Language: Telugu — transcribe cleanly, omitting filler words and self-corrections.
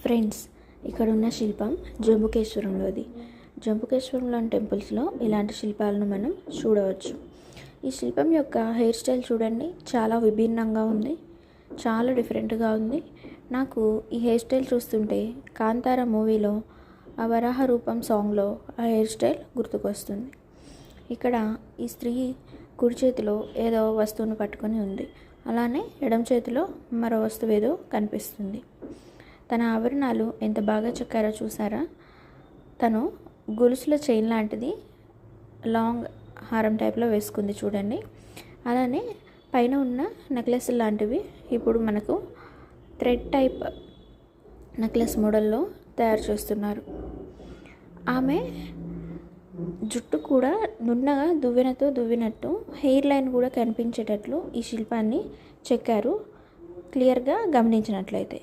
ఫ్రెండ్స్, ఇక్కడ ఉన్న శిల్పం జంబుకేశ్వరంలోది. జంబుకేశ్వరంలోని టెంపుల్స్లో ఇలాంటి శిల్పాలను మనం చూడవచ్చు. ఈ శిల్పం యొక్క హెయిర్ స్టైల్ చూడండి, చాలా విభిన్నంగా ఉంది, చాలా డిఫరెంట్గా ఉంది. నాకు ఈ హెయిర్ స్టైల్ చూస్తుంటే కాంతార మూవీలో ఆ వరాహ రూపం సాంగ్లో ఆ హెయిర్ స్టైల్ గుర్తుకొస్తుంది. ఇక్కడ ఈ స్త్రీ కుడి చేతిలో ఏదో వస్తువును పట్టుకొని ఉంది, అలానే ఎడమ చేతిలో మరో వస్తువు ఏదో కనిపిస్తుంది. తన ఆభరణాలు ఎంత బాగా చెక్కారో చూసారా. తను గొలుసుల చైన్ లాంటిది లాంగ్ హారం టైప్లో వేసుకుంది చూడండి. అలానే పైన ఉన్న నెక్లెస్ లాంటివి ఇప్పుడు మనకు థ్రెడ్ టైప్ నెక్లెస్ మోడల్లో తయారు చేస్తున్నారు. ఆమె జుట్టు కూడా నున్నగా దువ్వెనతో దువ్వినట్టు హెయిర్ లైన్ కూడా కనిపించేటట్లు ఈ శిల్పాన్ని చెక్కారు, క్లియర్గా గమనించినట్లయితే.